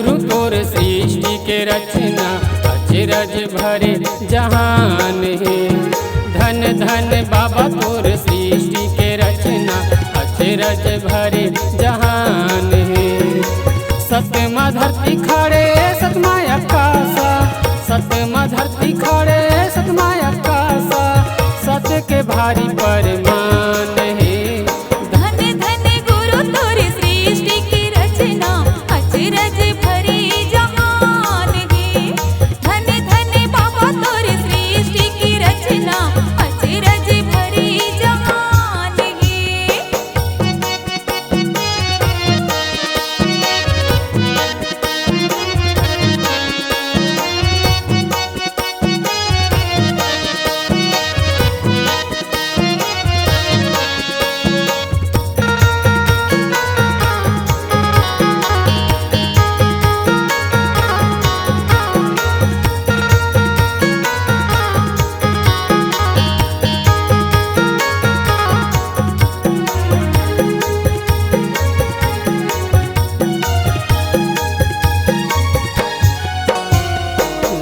गुरु तोर सृष्टि के रचना अचरज भरे जहान है। धन धन बाबा तोर सृष्टि के रचना अचरज भरे जहान है। सतमा धरती खड़े सतमा आकाशा, सतमा धरती खड़े सतमा आकाशा, सत्य के भारी परमान है। धन धन गुरु तोर सृष्टि की रचना अचरज भरी जहान है। धन धन बाबा तोर सृष्टि की रचना अचरज भरी जहान है।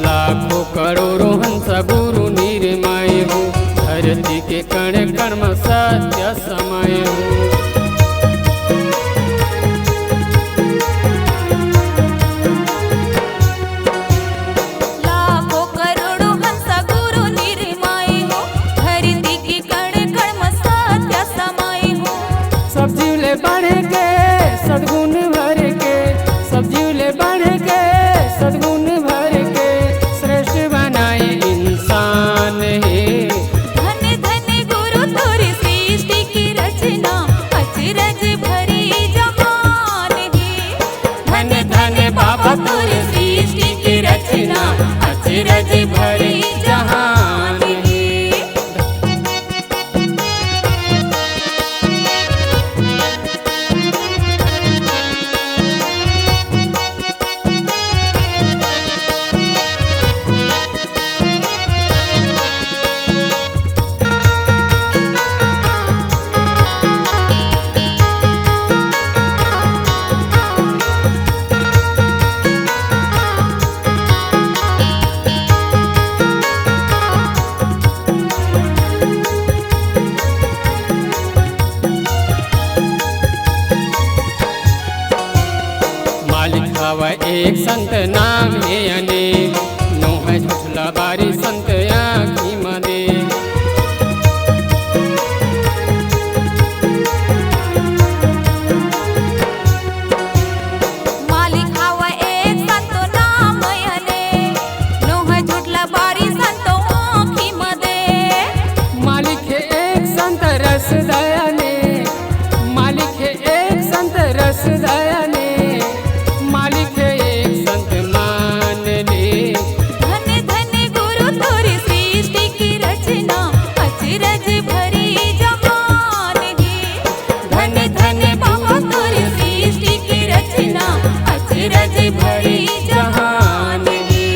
लाखों करोड़ों हंस गुरु निर्मय हो, धरती के कण कण में सत्य समय हो। लाखों करोड़ों हंस गुरु निर्मय हो, धरती के कण कण में सत्य समय हो। सब जीव ले बढ़ के सद्गुण भर के, सब जीव ले बढ़ के सद्गुण भर के, श्रेष्ठ बनाए इंसान है। धन धन गुरु तोर सृष्टि की रचना अचरज भरी जहान है। धन धन बाबा तोर सृष्टि की रचना अचरज भरी जहान है। मालिक हवा एक संत नाम है अनेक, नोह झुठला बारी संत आँखी मदे। मालिक हवा एक संत नाम अनेक, नोह झुठला बारी संतो आँखी मदे। मालिक है एक संत रस दया ने, मालिक है एक संत रस दया ने, मालिक है एक संत मान ले। धन धन गुरु तोर सृष्टि की रचना अचरज भरी जहान है। धन धन बाबा तोर सृष्टि की रचना अचरज भरी जहान है।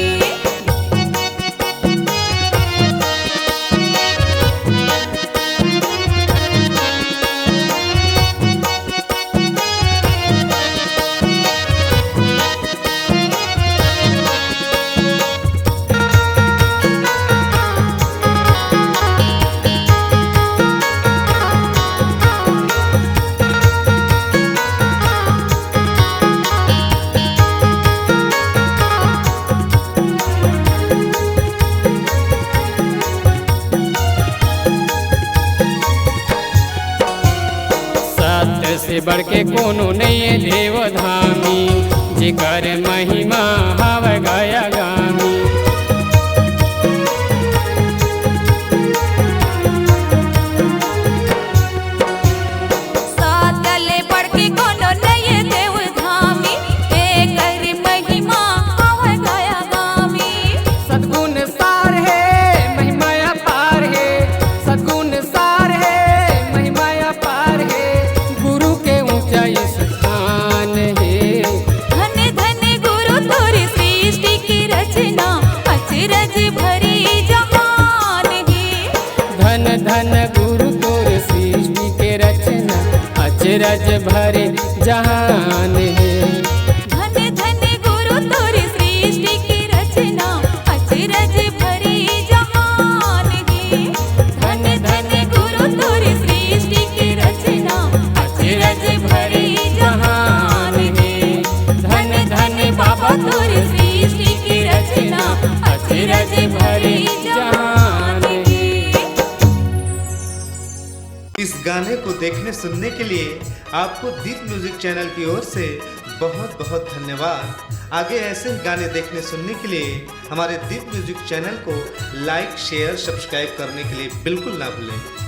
सत्य से बढ़ के कोनो नहीं है देवधामी, जेकर महिमा हव गया गामी। सातले बढ़ के कोनो नये देव धामी, एकर महिमा हव गया गामी। सद्गुण सार है महिमा अपार है, सद्गुण सार है महिमा अपार है, गुरु के ऊंचा स्थान है। धन धन गुरु तोर सृष्टि की रचना अचरज भरी जहान है। धन धन गुरु तोर सृष्टि के रचना अचरज भरे जहान है। धन धन गुरु देखने सुनने के लिए आपको दीप म्यूजिक चैनल की ओर से बहुत बहुत धन्यवाद। आगे ऐसे ही गाने देखने सुनने के लिए हमारे दीप म्यूजिक चैनल को लाइक शेयर सब्सक्राइब करने के लिए बिल्कुल ना भूलें।